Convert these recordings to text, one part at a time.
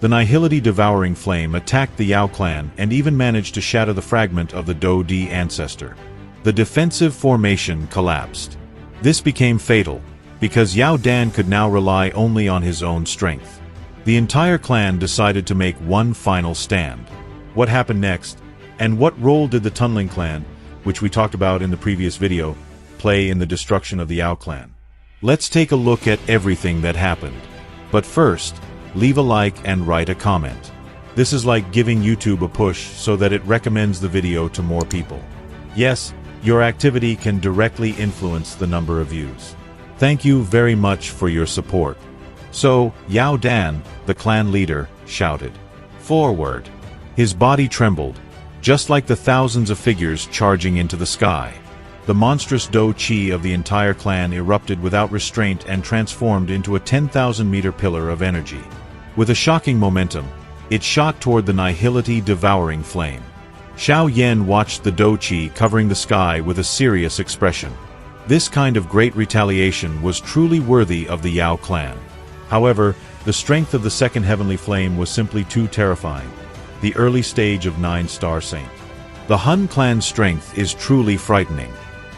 The Nihility-devouring flame attacked the Yao clan and even managed to shatter the fragment of the Do Di ancestor. The defensive formation collapsed. This became fatal, because Yao Dan could now rely only on his own strength. The entire clan decided to make one final stand. What happened next, and what role did the Tunneling clan, which we talked about in the previous video, play in the destruction of the Yao clan? Let's take a look at everything that happened. But first, leave a like and write a comment. This is like giving YouTube a push so that it recommends the video to more people. Yes, your activity can directly influence the number of views. Thank you very much for your support. So, Yao Dan, the clan leader, shouted, "Forward!" His body trembled, just like the thousands of figures charging into the sky. The monstrous Do Chi of the entire clan erupted without restraint and transformed into a 10,000-meter pillar of energy. With a shocking momentum, it shot toward the Nihility-devouring flame. Xiao Yan watched the Do Chi covering the sky with a serious expression. This kind of great retaliation was truly worthy of the Yao clan. However, the strength of the second heavenly flame was simply too terrifying. The early stage of 9-star Saint. The Hun clan's strength is truly frightening.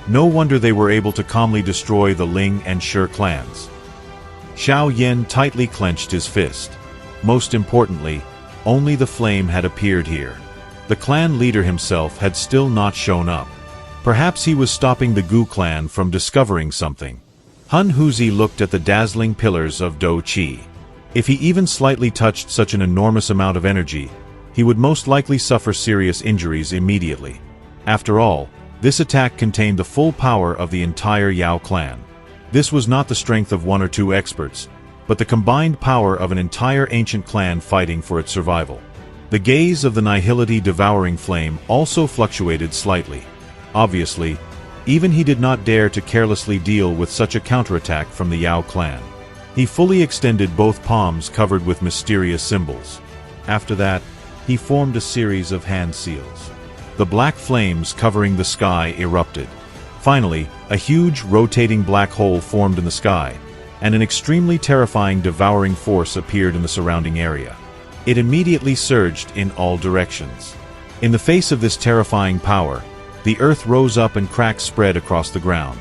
No wonder they were able to calmly destroy the Ling and Shi clans. Xiao Yan tightly clenched his fist. Most importantly, only the flame had appeared here. The clan leader himself had still not shown up. Perhaps he was stopping the Gu clan from discovering something. Hun Huzi looked at the dazzling pillars of Do Chi. If he even slightly touched such an enormous amount of energy, he would most likely suffer serious injuries immediately. After all, this attack contained the full power of the entire Yao clan. This was not the strength of one or two experts, but the combined power of an entire ancient clan fighting for its survival. The gaze of the Nihility-devouring flame also fluctuated slightly. Obviously, even he did not dare to carelessly deal with such a counterattack from the Yao clan. He fully extended both palms covered with mysterious symbols. After that, he formed a series of hand seals. The black flames covering the sky erupted. Finally, a huge, rotating black hole formed in the sky, and an extremely terrifying devouring force appeared in the surrounding area. It immediately surged in all directions. In the face of this terrifying power, the earth rose up and cracks spread across the ground.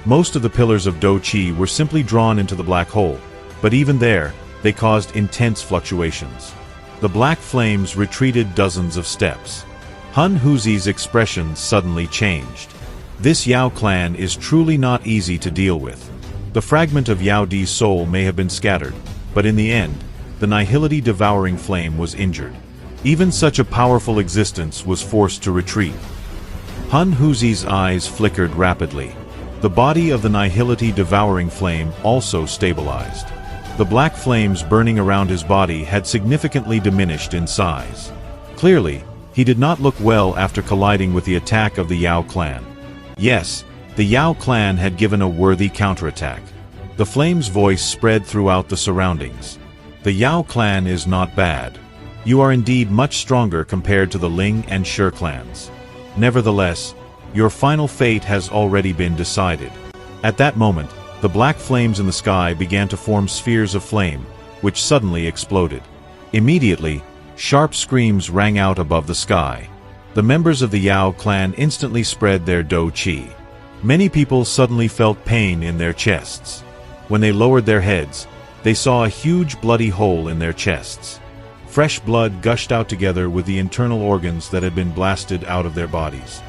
Most of the pillars of Do Chi were simply drawn into the black hole, but even there, they caused intense fluctuations. The black flames retreated dozens of steps. Hun Huzi's expression suddenly changed. This Yao clan is truly not easy to deal with. The fragment of Yao Di's soul may have been scattered, but in the end, the Nihility-devouring flame was injured. Even such a powerful existence was forced to retreat. Hun Huzi's eyes flickered rapidly. The body of the Nihility-devouring flame also stabilized. The black flames burning around his body had significantly diminished in size. Clearly, he did not look well after colliding with the attack of the Yao clan. Yes, the Yao clan had given a worthy counterattack. The flame's voice spread throughout the surroundings. The Yao clan is not bad. You are indeed much stronger compared to the Ling and Shi clans. Nevertheless, your final fate has already been decided. At that moment, the black flames in the sky began to form spheres of flame, which suddenly exploded. Immediately, sharp screams rang out above the sky. The members of the Yao clan instantly spread their Do Chi. Many people suddenly felt pain in their chests. When they lowered their heads, they saw a huge bloody hole in their chests. Fresh blood gushed out together with the internal organs that had been blasted out of their bodies.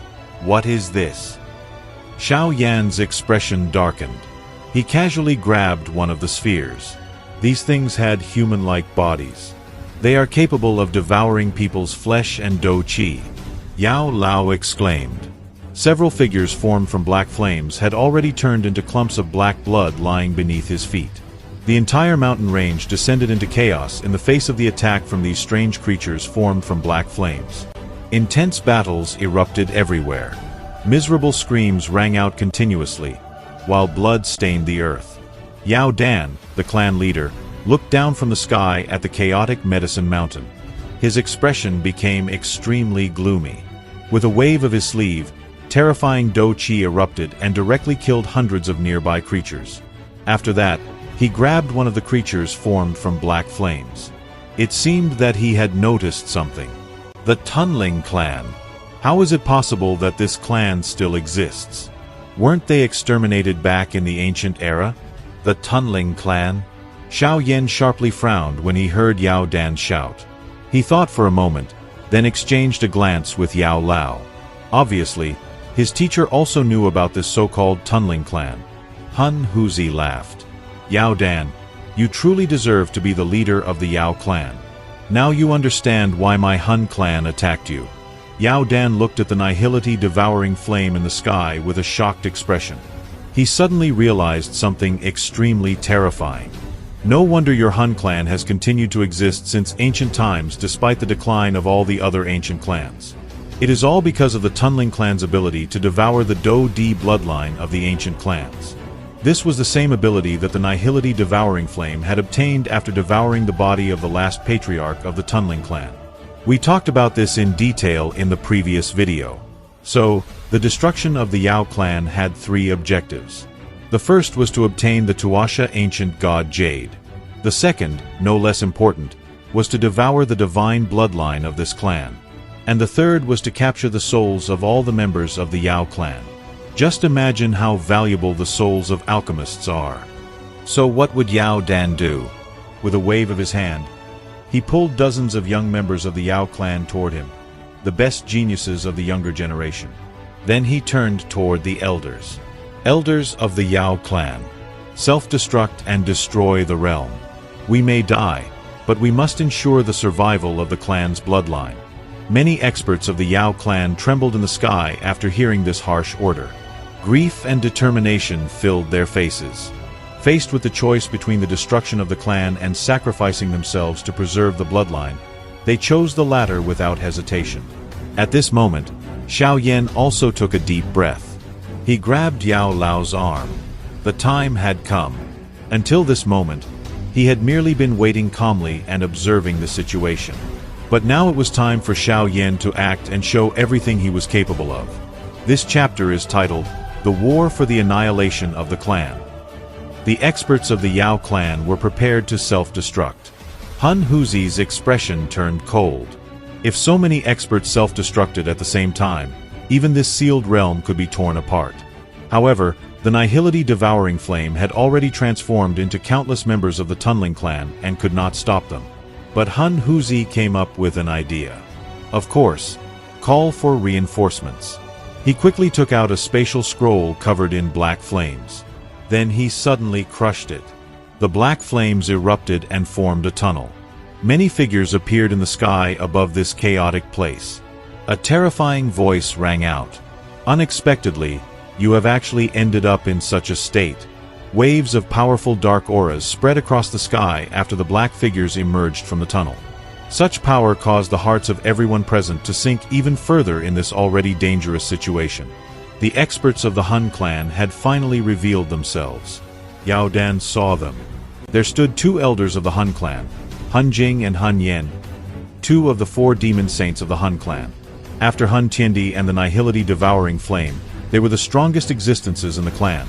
What is this? Xiao Yan's expression darkened. He casually grabbed one of the spheres. These things had human-like bodies. They are capable of devouring people's flesh and Do Chi. Yao Lao exclaimed. Several figures formed from black flames had already turned into clumps of black blood lying beneath his feet. The entire mountain range descended into chaos in the face of the attack from these strange creatures formed from black flames. Intense battles erupted everywhere. Miserable screams rang out continuously, while blood stained the earth. Yao Dan, the clan leader, looked down from the sky at the chaotic Medicine Mountain. His expression became extremely gloomy. With a wave of his sleeve, terrifying Do Chi erupted and directly killed hundreds of nearby creatures. After that, he grabbed one of the creatures formed from black flames. It seemed that he had noticed something. The Tunneling Clan. How is it possible that this clan still exists? Weren't they exterminated back in the ancient era? The Tunneling Clan? Xiao Yan sharply frowned when he heard Yao Dan shout. He thought for a moment, then exchanged a glance with Yao Lao. Obviously, his teacher also knew about this so-called Tunneling Clan. Hun Huzi laughed. Yao Dan, you truly deserve to be the leader of the Yao clan. Now you understand why my Hun clan attacked you. Yao Dan looked at the nihility devouring flame in the sky with a shocked expression. He suddenly realized something extremely terrifying. No wonder your Hun clan has continued to exist since ancient times despite the decline of all the other ancient clans. It is all because of the Tunneling Clan's ability to devour the Do Di bloodline of the ancient clans. This was the same ability that the nihility devouring flame had obtained after devouring the body of the last patriarch of the Tunneling Clan. We talked about this in detail in the previous video. So, the destruction of the Yao clan had 3 objectives. The first was to obtain the Tuasha ancient god Jade. The second, no less important, was to devour the divine bloodline of this clan. And the third was to capture the souls of all the members of the Yao clan. Just imagine how valuable the souls of alchemists are. So what would Yao Dan do? With a wave of his hand, he pulled dozens of young members of the Yao clan toward him, the best geniuses of the younger generation. Then he turned toward the elders. Elders of the Yao clan, self-destruct and destroy the realm. We may die, but we must ensure the survival of the clan's bloodline. Many experts of the Yao clan trembled in the sky after hearing this harsh order. Grief and determination filled their faces. Faced with the choice between the destruction of the clan and sacrificing themselves to preserve the bloodline, they chose the latter without hesitation. At this moment, Xiao Yan also took a deep breath. He grabbed Yao Lao's arm. The time had come. Until this moment, he had merely been waiting calmly and observing the situation. But now it was time for Xiao Yan to act and show everything he was capable of. This chapter is titled, The War for the Annihilation of the Clan. The experts of the Yao clan were prepared to self-destruct. Hun Huzi's expression turned cold. If so many experts self-destructed at the same time, even this sealed realm could be torn apart. However, the nihility devouring flame had already transformed into countless members of the Tunneling clan and could not stop them. But Hun Huzi came up with an idea. Of course, call for reinforcements. He quickly took out a spatial scroll covered in black flames. Then he suddenly crushed it. The black flames erupted and formed a tunnel. Many figures appeared in the sky above this chaotic place. A terrifying voice rang out. Unexpectedly, you have actually ended up in such a state. Waves of powerful dark auras spread across the sky after the black figures emerged from the tunnel. Such power caused the hearts of everyone present to sink even further in this already dangerous situation. The experts of the Hun clan had finally revealed themselves. Yao Dan saw them. There stood 2 elders of the Hun clan, Hun Jing and Hun Yan, 2 of the 4 demon saints of the Hun clan. After Hun Tiandi and the nihility devouring flame, they were the strongest existences in the clan.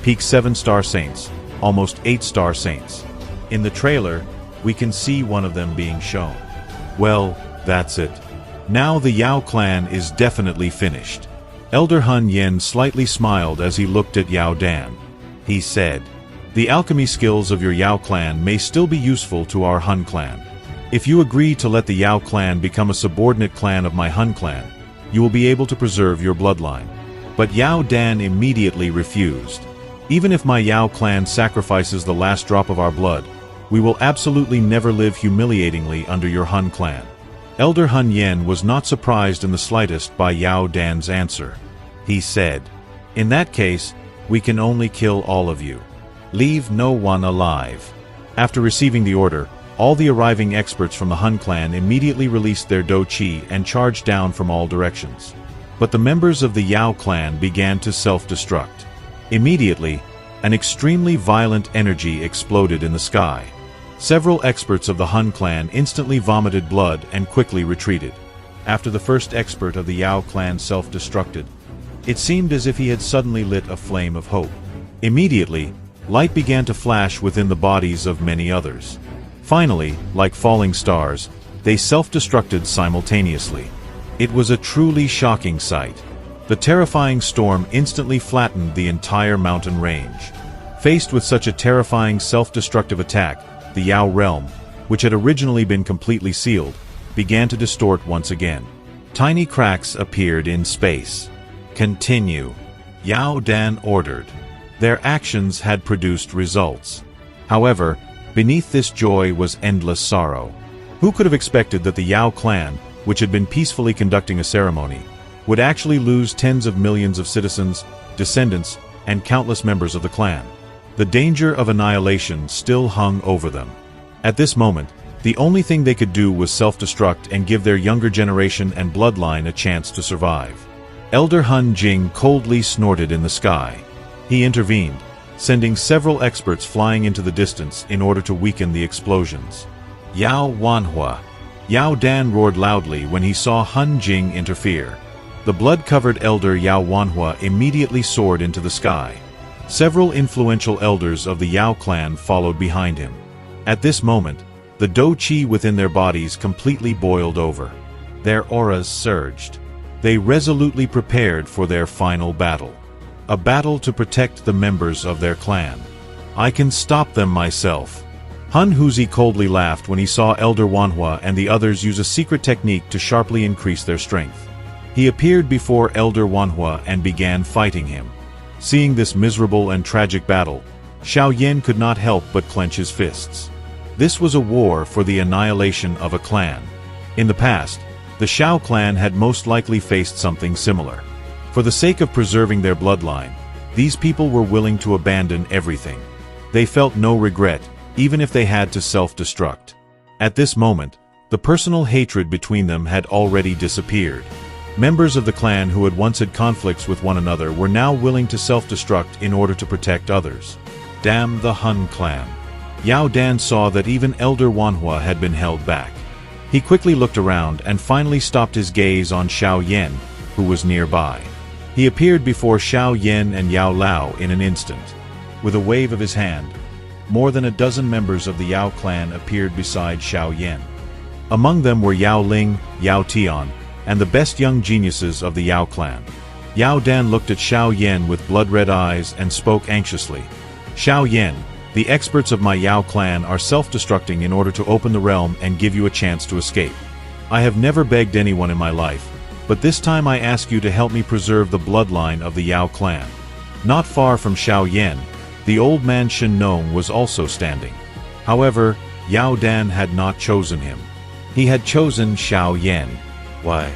Peak 7-star saints, almost 8-star saints. In the trailer, we can see one of them being shown. Well, that's it. Now the Yao clan is definitely finished. Elder Hun Yan slightly smiled as he looked at Yao Dan. He said, "The alchemy skills of your Yao clan may still be useful to our Hun clan. If you agree to let the Yao clan become a subordinate clan of my Hun clan, you will be able to preserve your bloodline." But Yao Dan immediately refused. "Even if my Yao clan sacrifices the last drop of our blood, we will absolutely never live humiliatingly under your Hun clan." Elder Hun Yan was not surprised in the slightest by Yao Dan's answer. He said, "In that case, we can only kill all of you. Leave no one alive." After receiving the order, all the arriving experts from the Hun clan immediately released their Do Chi and charged down from all directions. But the members of the Yao clan began to self-destruct. Immediately, an extremely violent energy exploded in the sky. Several experts of the Hun clan instantly vomited blood and quickly retreated. After the first expert of the Yao clan self-destructed, it seemed as if he had suddenly lit a flame of hope. Immediately, light began to flash within the bodies of many others. Finally, like falling stars, they self-destructed simultaneously. It was a truly shocking sight. The terrifying storm instantly flattened the entire mountain range. Faced with such a terrifying self-destructive attack, the Yao realm, which had originally been completely sealed, began to distort once again. Tiny cracks appeared in space. Continue, Yao Dan ordered. Their actions had produced results. However, beneath this joy was endless sorrow. Who could have expected that the Yao clan, which had been peacefully conducting a ceremony, would actually lose tens of millions of citizens, descendants, and countless members of the clan? The danger of annihilation still hung over them. At this moment, the only thing they could do was self-destruct and give their younger generation and bloodline a chance to survive. Elder Hun Jing coldly snorted in the sky. He intervened, sending several experts flying into the distance in order to weaken the explosions. Yao Wanhua. Yao Dan roared loudly when he saw Hun Jing interfere. The blood-covered elder Yao Wanhua immediately soared into the sky. Several influential elders of the Yao clan followed behind him. At this moment, the Do Qi within their bodies completely boiled over. Their auras surged. They resolutely prepared for their final battle. A battle to protect the members of their clan. I can stop them myself. Hun Huzi coldly laughed when he saw Elder Wanhua and the others use a secret technique to sharply increase their strength. He appeared before Elder Wanhua and began fighting him. Seeing this miserable and tragic battle, Xiao Yan could not help but clench his fists. This was a war for the annihilation of a clan. In the past, the Xiao clan had most likely faced something similar. For the sake of preserving their bloodline, these people were willing to abandon everything. They felt no regret, even if they had to self-destruct. At this moment, the personal hatred between them had already disappeared. Members of the clan who had once had conflicts with one another were now willing to self-destruct in order to protect others. Damn the Hun clan. Yao Dan saw that even Elder Wanhua had been held back. He quickly looked around and finally stopped his gaze on Xiao Yan, who was nearby. He appeared before Xiao Yan and Yao Lao in an instant. With a wave of his hand, more than a dozen members of the Yao clan appeared beside Xiao Yan. Among them were Yao Ling, Yao Tian, and the best young geniuses of the Yao clan. Yao Dan looked at Xiao Yan with blood-red eyes and spoke anxiously. Xiao Yan, the experts of my Yao clan are self-destructing in order to open the realm and give you a chance to escape. I have never begged anyone in my life, but this time I ask you to help me preserve the bloodline of the Yao clan. Not far from Xiao Yan, the old man Shen Nong was also standing. However, Yao Dan had not chosen him. He had chosen Xiao Yan. Why?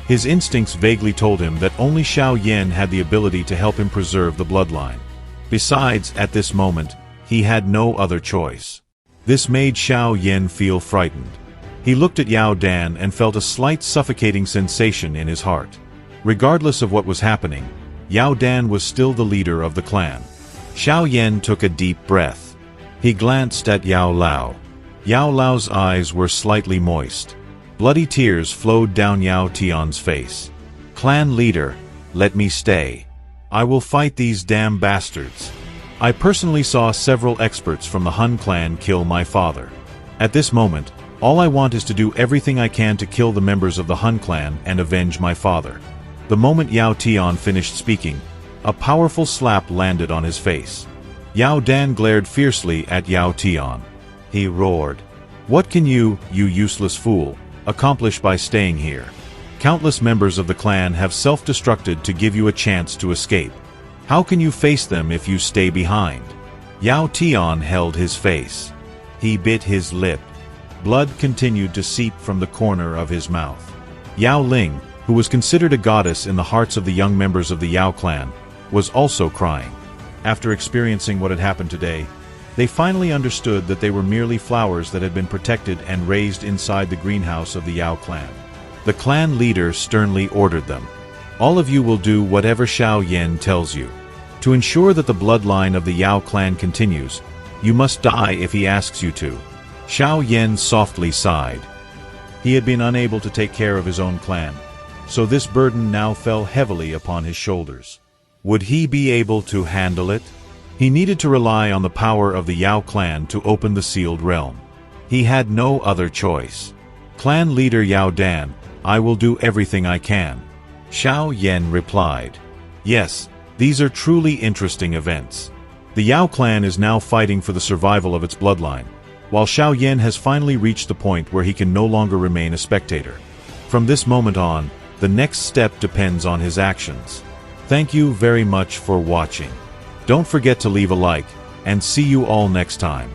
His instincts vaguely told him that only Xiao Yan had the ability to help him preserve the bloodline. Besides, at this moment, he had no other choice. This made Xiao Yan feel frightened. He looked at Yao Dan and felt a slight suffocating sensation in his heart. Regardless of what was happening, Yao Dan was still the leader of the clan. Xiao Yan took a deep breath. He glanced at Yao Lao. Yao Lao's eyes were slightly moist. Bloody tears flowed down Yao Tian's face. Clan leader, let me stay. I will fight these damn bastards. I personally saw several experts from the Hun clan kill my father. At this moment, all I want is to do everything I can to kill the members of the Hun clan and avenge my father. The moment Yao Tian finished speaking, a powerful slap landed on his face. Yao Dan glared fiercely at Yao Tian. He roared, "What can you useless fool, accomplish by staying here? Countless members of the clan have self-destructed to give you a chance to escape. How can you face them if you stay behind?" Yao Tian held his face. He bit his lip. Blood continued to seep from the corner of his mouth. Yao Ling, who was considered a goddess in the hearts of the young members of the Yao clan, was also crying. After experiencing what had happened today, they finally understood that they were merely flowers that had been protected and raised inside the greenhouse of the Yao clan. The clan leader sternly ordered them. All of you will do whatever Xiao Yan tells you. To ensure that the bloodline of the Yao clan continues, you must die if he asks you to. Xiao Yan softly sighed. He had been unable to take care of his own clan, so this burden now fell heavily upon his shoulders. Would he be able to handle it? He needed to rely on the power of the Yao clan to open the sealed realm. He had no other choice. Clan leader Yao Dan, I will do everything I can. Xiao Yan replied. Yes, these are truly interesting events. The Yao clan is now fighting for the survival of its bloodline, while Xiao Yan has finally reached the point where he can no longer remain a spectator. From this moment on, the next step depends on his actions. Thank you very much for watching. Don't forget to leave a like, and see you all next time.